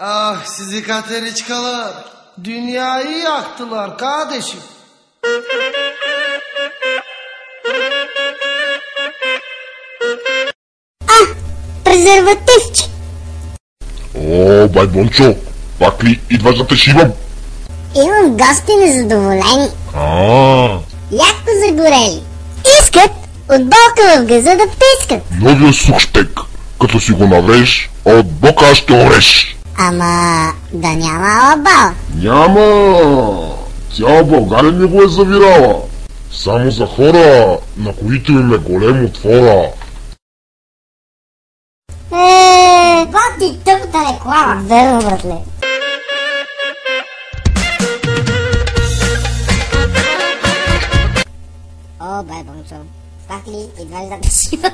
Ah sizi kateriçkalar. Dünyayı yaktılar kardeşim. Ah, презервативче. О, бай Бончо, пак ли идваш да те шивам? Имам гости незадоволени. Яко загорели. Искат от болка в газа да пискат. Новия сухштек, като си го навреш, от бока ще ореш. Ама да няма алабала. Няма! Цяла България не го е завирала. Само за хора, на които им е голем отвора. Вот и тъпата реклама. Верно, братле. О, бай Бончо, пак ли идваш да те шивам?